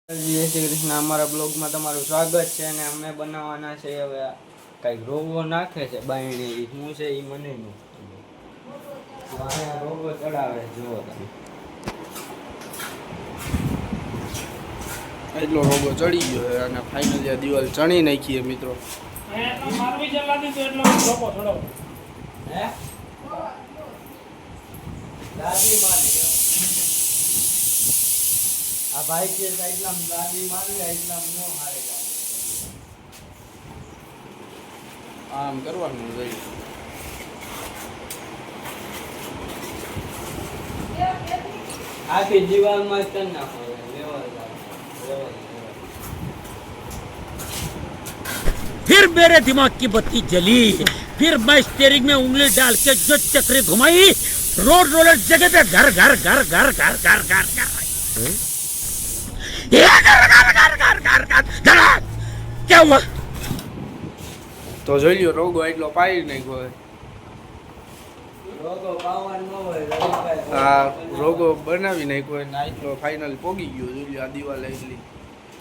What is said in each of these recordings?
જય શ્રી કૃષ્ણ. અમારા બ્લોગમાં તમારું સ્વાગત છે. અને અમે બનાવવાના છે હવે કંઈક રોગો નાખે છે બાયણી. શું છે એ મને નહીં. રોગો ચડાવે જુઓ તમે. એટલો રોગો ચડી ગયો છે અને ફાઇનલી આ દિવાલ ચણી નાખીએ મિત્રો. આ ભાઈ કે સાઈડમાં ગાડી મારી સાઈડમાં નો હારે આમ કરવાનું જોઈએ. આખી દિવાલમાં જ કરી નાખો. फिर मेरे दिमाग की बत्ती जली, फिर मैं स्टीयरिंग में उंगली डाल के जो चक्री घुमाई, रोड रोलर जगह पे घर घर घर घर घर घर घर घर क्या हुआ? તો જોઈ લ્યો રોગો એટલો પાડી નાખ્યો છે. રોગો પાવન ન હોય. આ રોગો બનાવી નાખ્યો ને એટલો ફાઇનલ પોગી ગયો. જોઈ લ્યો આ દિવાલ એટલી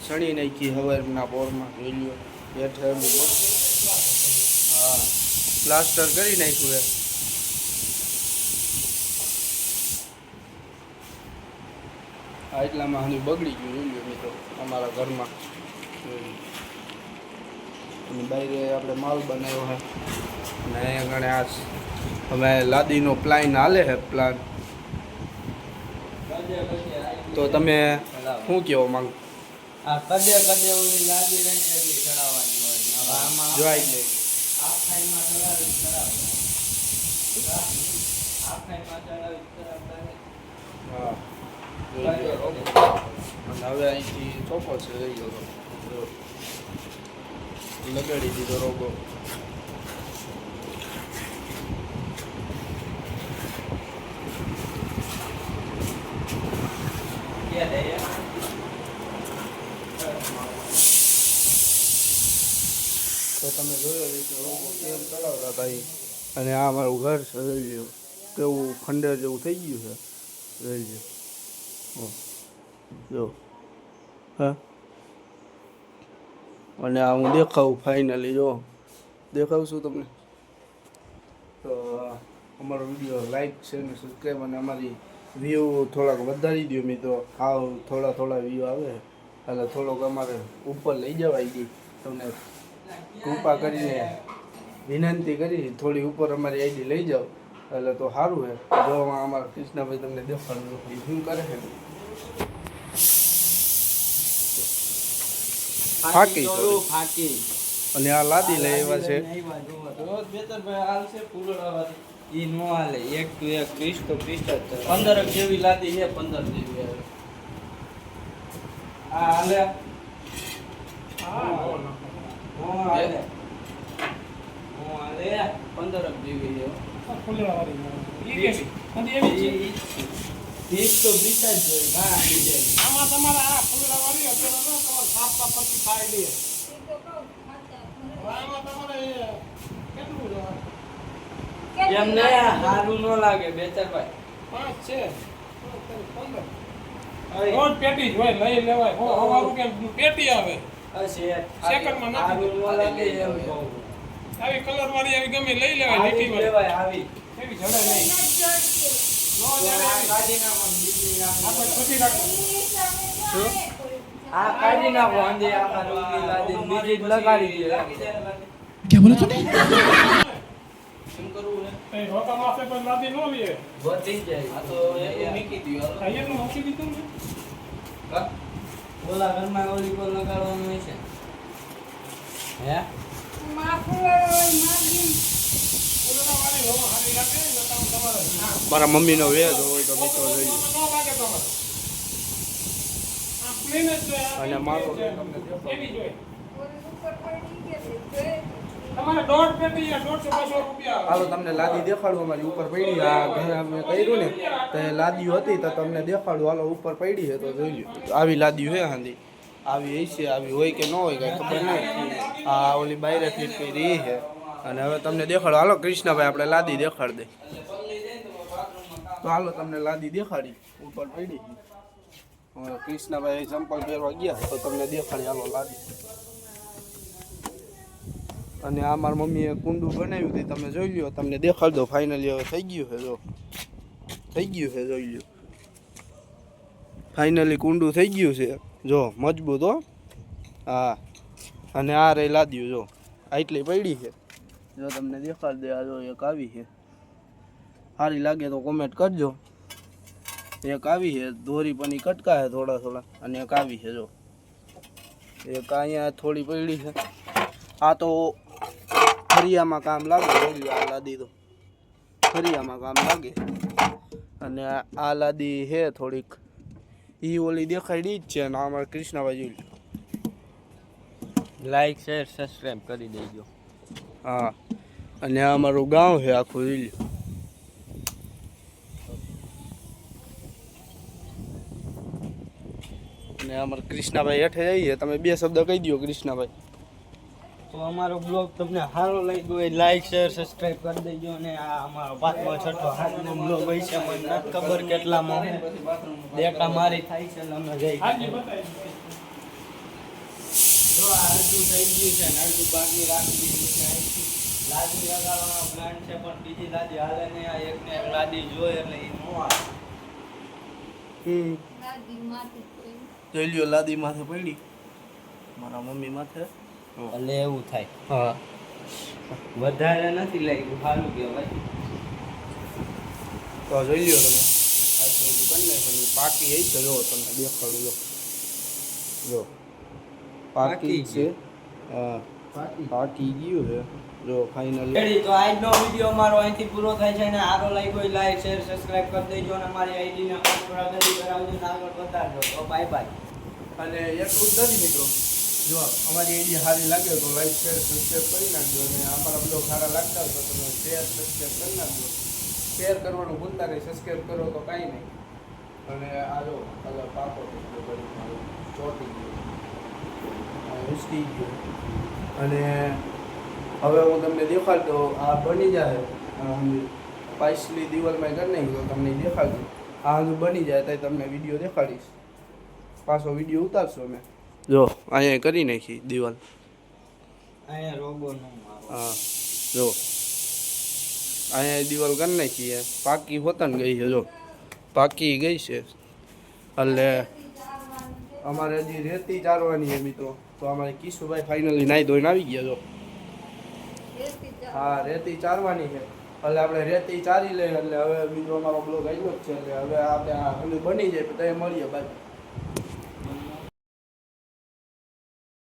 ચણી નાખી હવારના પોરમાં. જોઈ લ્યો હેઠે હા પ્લાસ્ટર કરી નાખ્યું છે. આ એટલામાં હની બગડી ગયું. જોઈ લ્યો મિત્રો અમારા ઘરમાં. અને બહાર આપણે માલ બનાવ્યો છે અને અહીંયા ગણે આ હવે લાદીનો પ્લાન હાલે છે પ્લાન. તો તમે શું કહેવા માંગો? આ કદે ઓલી લાદી રહીને એટલી ચડાવવાની હોય. હવે આમાં જોઈ લે આ ખાઈમાં ચડાવી આ ખાઈમાં ચડાવી હા જોઈ લો. અને હવે અહીંથી ચોખ્ખો છે. લઈ લો લગાડી દીધો રોગો. તો તમે જોયો રીતે રોગો કેમ ચડાવતા હતા અહીં. અને આ અમારું ઘર છે. જોઈ લ્યો કેવું ખંડેર જેવું થઈ ગયું છે. જોઈ લ્યો જો હા. અને આ હું દેખાવું ફાઇનલી જો દેખાવશું તમને. તો અમારો વિડીયો લાઈક છે ને સબસ્ક્રાઈબ અને અમારી વ્યૂ થોડાક વધારી દો મિત્રો. હાવ થોડા વ્યૂ આવે એટલે થોડોક અમારે ઉપર લઈ જવાય ગઈ. તમને કૃપા કરીને વિનંતી કરી થોડી ઉપર અમારી આઈડી લઈ જાઓ એટલે તો સારું છે. જો અમારા કૃષ્ણભાઈ તમને દેખાડું શું કરે છે. ફાકી અને આ લાદી લઈ આવ્યા છે. ઈ નો હાલે. એક તો એક 20 તો 20 જ 15 જેવી લાદી છે. 15 જેવી આ હાલે. હા હાલે. 15 જેવી છે. ઈ તો 20 જ જોઈએ. હા આમાં તમારે આ ફૂલડા વાળી અત્યારે તમારે સાફ પરથી ખાઈ લે. આમાં તમારે કેટલું એમ ને સારું ન લાગે બેચરભાઈ. 5 છે 15 રોજ પેટી જ હોય લઈ લેવાય. હવારું કે પેટી આવે સેકન્ડમાં સારું ન લાગે એમ કહું. આવી કલર વાળી આવી ગમે લઈ લેવાય. લીટી વાળી લેવાય આવી. એવી જડે નહીં. આ કાઢી નાખો. અંદે આખા રોગની લાદી બીજી જ લગાડી દે. क्या बोला तूने? શું કરવું ને? રોકા માથે પર લાદી નો લે. વધી જાય. આ તો એ મૂકી દીધું. અહીંયા નું મૂકી દીધું ને. ઓલા ઘરમાં ઓલી પર લગાડવાનું હશે. હે મારા મમ્મીનો વેદ હોય તો મિત્રો જોઈએ. અને મારો હાલો તમને લાદી દેખાડું. અમારી ઉપર પડી. આ ઘરે અમે કર્યું ને તો લાદીઓ હતી તો તમને દેખાડું. હાલો ઉપર પડી છે તો જોઈ લો. આવી લાદીઓ હે હાંધી. આવી હશે. આવી હોય કે ન હોય કાંઈ ખબર નહીં. આ ઓલી બાયરે ફીટ કરી છે. અને હવે તમને દેખાડો. હાલો કૃષ્ણભાઈ આપણે લાદી દેખાડ દે. તો હાલો તમને લાદી દેખાડી ઉપર પડી. કૃષ્ણભાઈ ચંપલ પહેરવા ગયા તો તમને દેખાડી હાલો લાદી. અને આ મારી મમ્મીએ કુંડું બનાવ્યું હતું તમે જોઈ લ્યો, તમને દેખાડ દો. ફાઇનલી હવે થઈ ગયું છે, જો થઈ ગયું છે, જોઈ લ્યો. ફાઇનલી કુંડું થઈ ગયું છે, જો મજબૂત હો. હા, અને આ રહી લાદ્યું, જો આટલી પડી છે, જો તમને દેખાડ દે. આ જો એક આવી છે, સારી લાગે તો કોમેન્ટ કરજો. એક આવી છે, દોરી પણ ઈ કટકા છે થોડા થોડા, અને એક આવી છે, જો એક અહીંયા થોડી પડી છે. આ તો ફરિયામાં કામ લાગે, આ લાદી તો ફરિયામાં કામ લાગે. અને આ લાદી છે થોડીક, ઈ ઓલી દેખાડી જ છે. અને અમારે કૃષ્ણભાઈ જોઈ લાઈક શેર સબસ્ક્રાઈબ કરી દેજો. હા, અને આ અમારું ગામ છે આખું જોઈ લ્યો. અને અમારે કૃષ્ણભાઈ હેઠે જઈએ, તમે બે શબ્દ કહી દો કૃષ્ણભાઈ. તો અમારો બ્લોગ તમને સારો લાગ્યો હોય લાઈક શેર સબસ્ક્રાઈબ કરી દેજો. અને આ અમારો 5મો 6ઠો 7મો બ્લોગ હોય છે, મને નથી ખબર કેટલામાં ડેટા મારી થાય છે. અમે જઈ જો આ અડધું થઈ ગયું છે ને અડધું બાકી રાખી દીધું છે. લાદી લગાડવાનો પ્લાન છે, પણ બીજી લાદી હાલે નહીં. આ એકને એક લાદી જોઈએ એટલે એ નો આવે. જોઈ લ્યો, લાદી માથે પડી, મારા મમ્મી માથે. એટલે એવું થાય. હા, વધારે નથી લાગ્યું, સારું કહેવાય. તો જોઈ લ્યો તમે આટલું બધું કરી નાખવાનું. પાકી એ છે, જો તમને દેખાડું, જો પાકી છે. હા, પાકી ગયું છે, જો ફાઇનલી. તો આજનો વિડીયો અમારો અહીંથી પૂરો થાય છે. અને સારો લાગ્યો હોય લાઈક શેર સબસ્ક્રાઇબ કરી દેજો. અને મારી આઈડીને ફોલો કરાવજો ને આગળ વધારજો. તો બાય બાય. અને એટલું જ નથી મિત્રો, જો અમારી આઈડી સારી લાગે તો લાઈક શેર સબસ્ક્રાઈબ કરી નાખજો. અને અમારા બ્લોગ સારા લાગતા હોય તો તમે શેર સબસ્ક્રાઈબ કરી નાખજો. શેર કરવાનું ભૂલતા નહીં, સબસ્ક્રાઈબ કરો તો કાંઈ નહીં. અને આ જો કલર પાકો ચોટી ગયો, ઉસકી ગયો. અને હવે હું તમને દેખાડતો, આ બની જાય પાછલી દિવાલમાં કરી નાખી તો તમને દેખાડજો. આ હજુ બની જાય તો તમને વિડીયો દેખાડીશ, પાછો વિડીયો ઉતારશો અમે. જો અહીંયા કરી નાખી દિવાલ. અહીંયા રોગો નો મારો. હા, જો અહીંયા દિવાલ કરી નાખી છે, પાકી હોતન ગઈ છે, જો પાકી ગઈ છે. એટલે અમારે હજી રેતી ચારવાની છે મિત્રો. તો અમારે કિશુભાઈ ફાઇનલી નાહી ધોઈને આવી ગયા, જો હા રેતી ચારવાની છે. એટલે આપણે રેતી ચારી લઈએ, એટલે હવે બીજો અમારો બ્લોગ આવ્યો જ છે. એટલે હવે આપણે આ બની જાય તો એ મળીએ બાય.